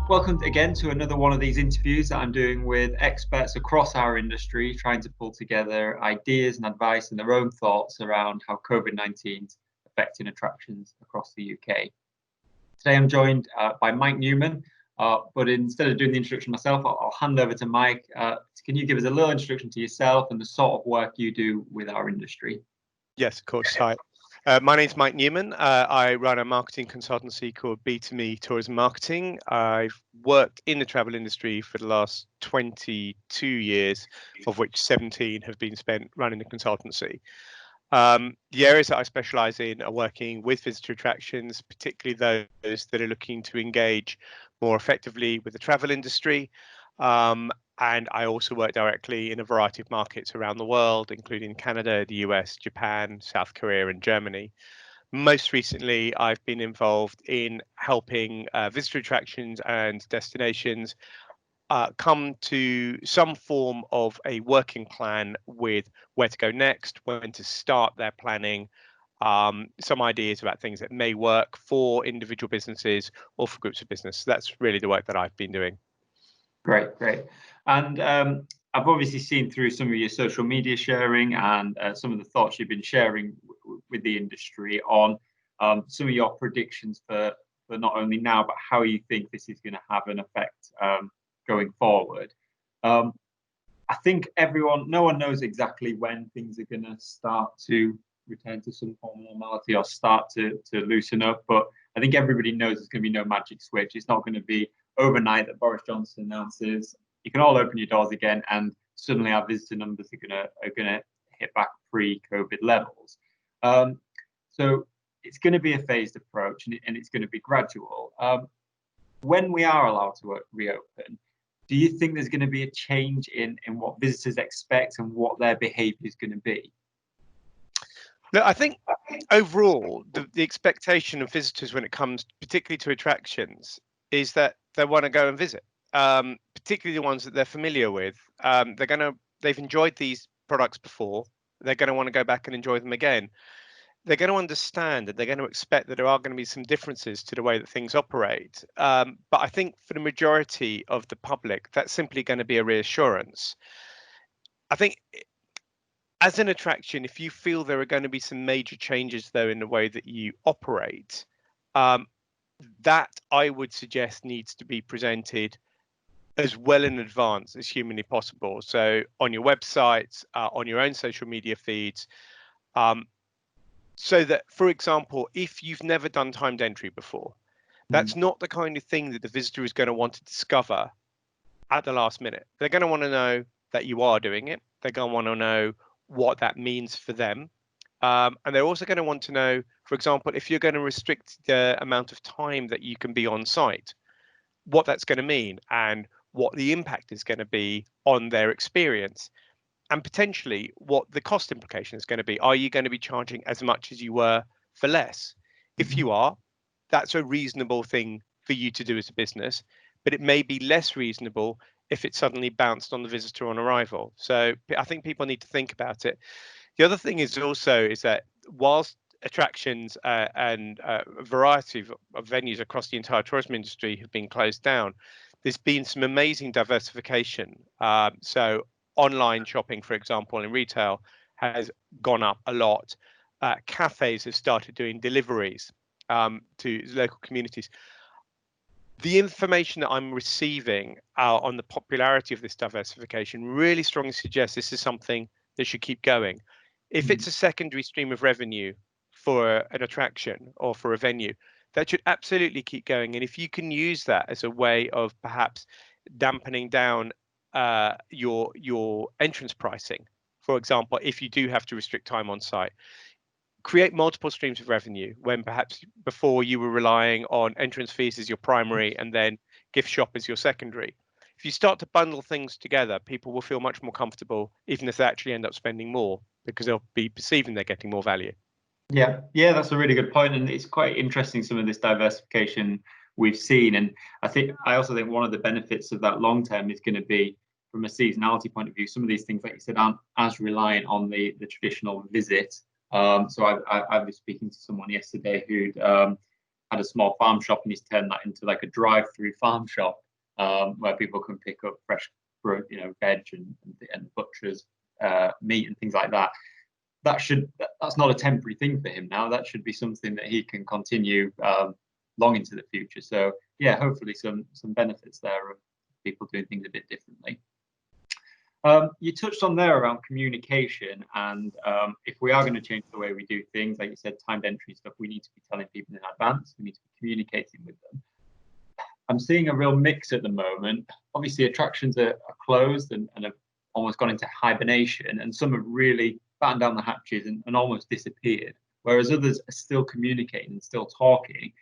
Welcome again to another one of these interviews that I'm doing with experts across our industry, trying to pull together ideas and advice and their own thoughts around how COVID-19 is affecting attractions across the UK. Today I'm joined by Mike Newman, but instead of doing the introduction myself, I'll hand over to Mike. Can you give us a little introduction to yourself and the sort of work you do with our industry? Yes, of course. Hi. My name's Mike Newman. I run a marketing consultancy called b2me Tourism Marketing. I've worked in the travel industry for the last 22 years, of which 17 have been spent running the consultancy. The areas that I specialize in are working with visitor attractions, particularly those that are looking to engage more effectively with the travel industry. And I also work directly in a variety of markets around the world, including Canada, the US, Japan, South Korea, and Germany. Most recently, I've been involved in helping visitor attractions and destinations come to some form of a working plan with where to go next, when to start their planning, some ideas about things that may work for individual businesses or for groups of business. So that's really the work that I've been doing. Great. And I've obviously seen through some of your social media sharing and some of the thoughts you've been sharing with the industry on some of your predictions for not only now, but how you think this is going to have an effect going forward. I think no one knows exactly when things are going to start to return to some form of normality or start to loosen up. But I think everybody knows there's going to be no magic switch. It's not going to be overnight that Boris Johnson announces you can all open your doors again and suddenly our visitor numbers are gonna hit back pre-COVID levels. So it's going to be a phased approach and it's going to be gradual. When we are allowed to reopen, do you think there's going to be a change in what visitors expect and what their behaviour is going to be? No, I think overall, the expectation of visitors when it comes particularly to attractions is that they want to go and visit, particularly the ones that they're familiar with. They've enjoyed these products before. They're going to want to go back and enjoy them again. They're going to understand and they're going to expect that there are going to be some differences to the way that things operate. But I think for the majority of the public, that's simply going to be a reassurance. I think as an attraction, if you feel there are going to be some major changes, though, in the way that you operate, that I would suggest needs to be presented as well in advance as humanly possible. So on your websites, on your own social media feeds, so that, for example, if you've never done timed entry before, that's not the kind of thing that the visitor is going to want to discover at the last minute. They're going to want to know that you are doing it. They're going to want to know what that means for them. And they're also going to want to know, for example, if you're going to restrict the amount of time that you can be on site, what that's going to mean and what the impact is going to be on their experience, and potentially what the cost implication is going to be. Are you going to be charging as much as you were for less? If you are, that's a reasonable thing for you to do as a business, but it may be less reasonable if it suddenly bounced on the visitor on arrival. So I think people need to think about it. The other thing is that whilst attractions and a variety of venues across the entire tourism industry have been closed down, there's been some amazing diversification. So online shopping, for example, in retail has gone up a lot. Cafes have started doing deliveries to local communities. The information that I'm receiving on the popularity of this diversification really strongly suggests this is something that should keep going. If it's a secondary stream of revenue for an attraction or for a venue, that should absolutely keep going. And if you can use that as a way of perhaps dampening down your entrance pricing, for example, if you do have to restrict time on site, create multiple streams of revenue when perhaps before you were relying on entrance fees as your primary and then gift shop as your secondary. If you start to bundle things together, people will feel much more comfortable, even if they actually end up spending more, because they'll be perceiving they're getting more value. Yeah, that's a really good point, and it's quite interesting some of this diversification we've seen. And I also think one of the benefits of that long term is going to be from a seasonality point of view. Some of these things, like you said, aren't as reliant on the traditional visit. So I was speaking to someone yesterday who'd had a small farm shop, and he's turned that into like a drive-through farm shop, where people can pick up fresh, veg and butchers meat and things like that. That's not a temporary thing for him now. That should be something that he can continue long into the future. So yeah, hopefully some benefits there of people doing things a bit differently. You touched on there around communication, and if we are going to change the way we do things, like you said, timed entry stuff, we need to be telling people in advance. We need to be communicating with them. I'm seeing a real mix at the moment. Obviously, attractions are closed and have almost gone into hibernation, and some have really battened down the hatches and almost disappeared, whereas others are still communicating and still talking.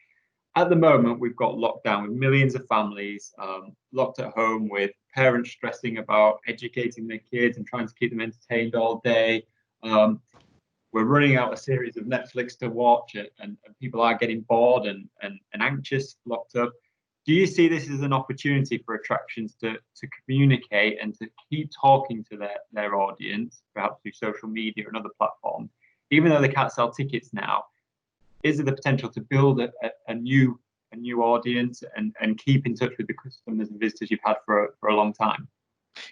At the moment, we've got lockdown with millions of families locked at home, with parents stressing about educating their kids and trying to keep them entertained all day. We're running out a series of Netflix to watch, and people are getting bored and anxious, locked up. Do you see this as an opportunity for attractions to communicate and to keep talking to their audience, perhaps through social media and other platforms? Even though they can't sell tickets now, is there the potential to build a new audience and keep in touch with the customers and visitors you've had for a long time?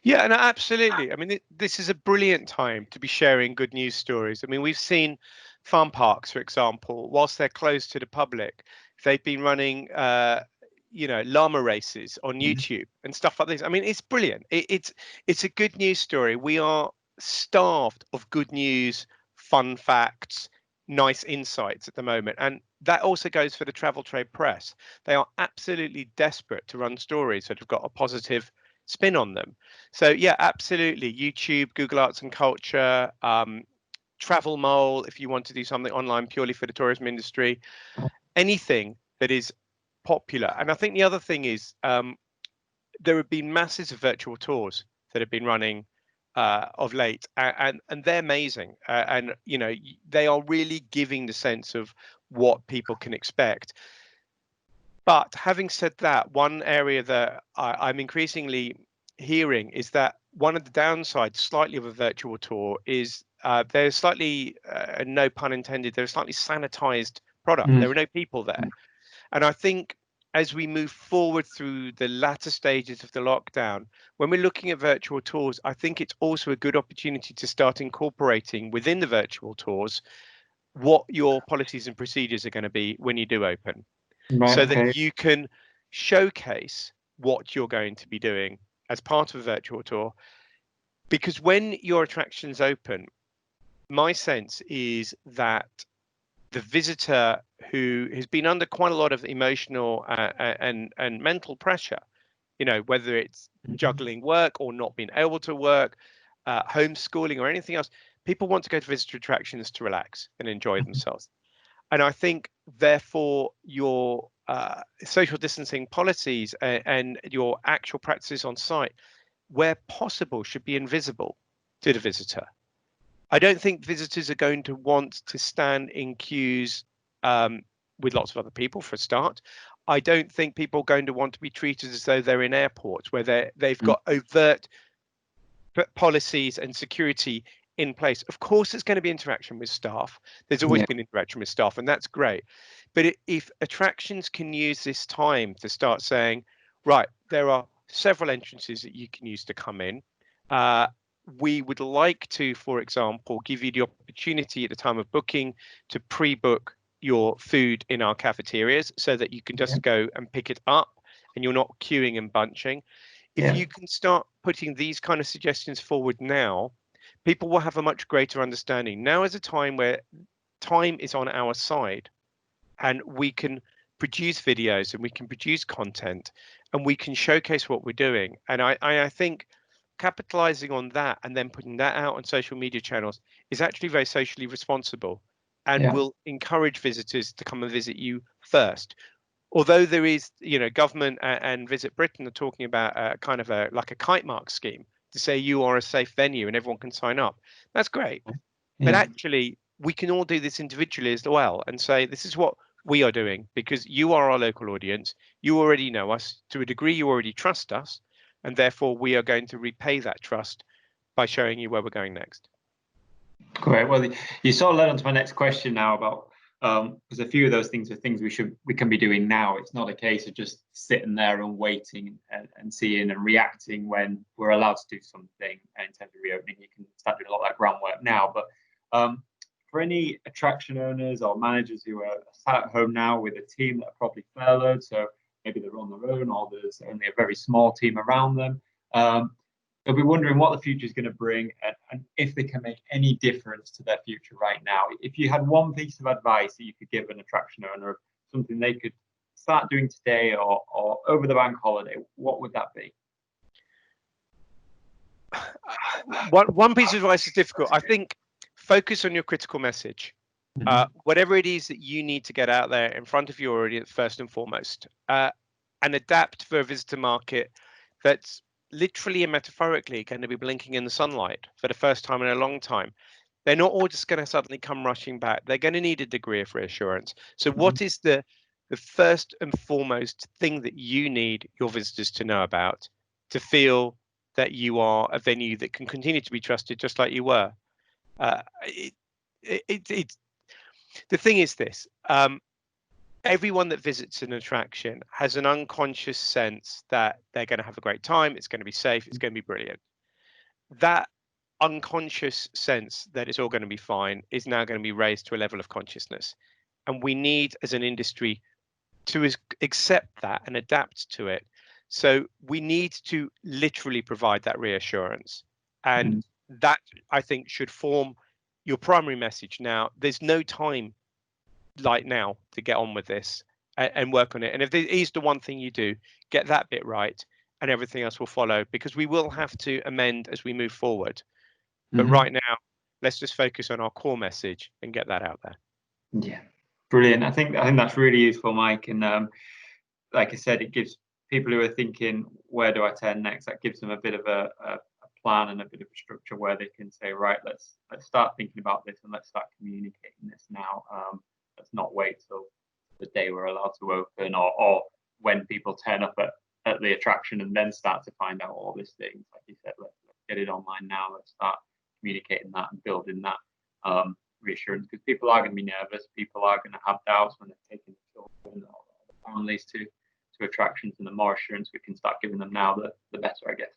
Yeah, and absolutely. I mean, this is a brilliant time to be sharing good news stories. I mean, we've seen farm parks, for example, whilst they're closed to the public, they've been running llama races on YouTube and stuff like this. I mean, it's brilliant. It's a good news story. We are starved of good news, fun facts, nice insights at the moment, and that also goes for the travel trade press. They are absolutely desperate to run stories that have got a positive spin on them. So yeah, absolutely. YouTube, Google Arts and Culture, Travel Mole, if you want to do something online purely for the tourism industry, anything that is popular. And I think the other thing is there have been masses of virtual tours that have been running of late, and they're amazing, and they are really giving the sense of what people can expect. But having said that, one area that I'm increasingly hearing is that one of the downsides slightly of a virtual tour is there's slightly, no pun intended, there's slightly sanitized product. There are no people there. And I think as we move forward through the latter stages of the lockdown, when we're looking at virtual tours, I think it's also a good opportunity to start incorporating within the virtual tours what your policies and procedures are going to be when you do open, so that you can showcase what you're going to be doing as part of a virtual tour. Because when your attractions open, my sense is that the visitor who has been under quite a lot of emotional and mental pressure, whether it's juggling work or not being able to work, homeschooling or anything else, people want to go to visitor attractions to relax and enjoy themselves. And I think, therefore, your social distancing policies and your actual practices on site, where possible, should be invisible to the visitor. I don't think visitors are going to want to stand in queues with lots of other people, for a start. I don't think people are going to want to be treated as though they're in airports where they've got overt policies and security in place. Of course, there's going to be interaction with staff. There's always been interaction with staff, and that's great. But if attractions can use this time to start saying, right, there are several entrances that you can use to come in. We would like to, for example, give you the opportunity at the time of booking to pre-book your food in our cafeterias so that you can just go and pick it up and you're not queuing and bunching. If you can start putting these kind of suggestions forward now, people will have a much greater understanding. Now is a time where time is on our side, and we can produce videos and we can produce content and we can showcase what we're doing. And I think capitalizing on that and then putting that out on social media channels is actually very socially responsible, and will encourage visitors to come and visit you first. Although there is, government and Visit Britain are talking about kind of like a kite mark scheme to say you are a safe venue and everyone can sign up. That's great. But actually, we can all do this individually as well and say, this is what we are doing because you are our local audience. You already know us. To a degree, you already trust us. And therefore, we are going to repay that trust by showing you where we're going next. Great. Well, you sort of led on to my next question now about because a few of those things are things we can be doing now. It's not a case of just sitting there and waiting and seeing and reacting when we're allowed to do something. And in terms of reopening, you can start doing a lot of that groundwork now. But for any attraction owners or managers who are sat at home now with a team that are probably furloughed, so maybe they're on their own or there's only a very small team around them, they'll be wondering what the future is going to bring and if they can make any difference to their future right now. If you had one piece of advice that you could give an attraction owner of something they could start doing today or over the bank holiday, what would that be? One piece of advice is difficult. I think focus on your critical message. Whatever it is that you need to get out there in front of your audience first and foremost, and adapt for a visitor market that's literally and metaphorically going to be blinking in the sunlight for the first time in a long time. They're not all just going to suddenly come rushing back. They're going to need a degree of reassurance. So what is the first and foremost thing that you need your visitors to know about to feel that you are a venue that can continue to be trusted just like you were? The thing is this, everyone that visits an attraction has an unconscious sense that they're going to have a great time, it's going to be safe, it's going to be brilliant. That unconscious sense that it's all going to be fine is now going to be raised to a level of consciousness. And we need, as an industry, to accept that and adapt to it. So we need to literally provide that reassurance. And that, I think, should form your primary message. Now, there's no time like now to get on with this and work on it. And if it is the one thing you do, get that bit right and everything else will follow, because we will have to amend as we move forward. But right now, let's just focus on our core message and get that out there. Yeah, brilliant. I think that's really useful, Mike. And like I said, it gives people who are thinking, where do I turn next? That gives them a bit of a plan and a bit of a structure where they can say, right, let's start thinking about this and let's start communicating this now. Let's not wait till the day we're allowed to open or when people turn up at the attraction and then start to find out all these things. Like you said, let's get it online now. Let's start communicating that and building that reassurance, because people are going to be nervous. People are going to have doubts when they're taking the children or the families to attractions, and the more assurance we can start giving them now, the better, I guess.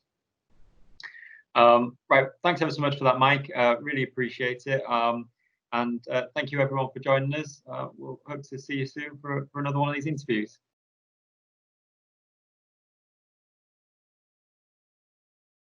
Right, thanks ever so much for that, Mike. Really appreciate it. And thank you everyone for joining us. We'll hope to see you soon for another one of these interviews.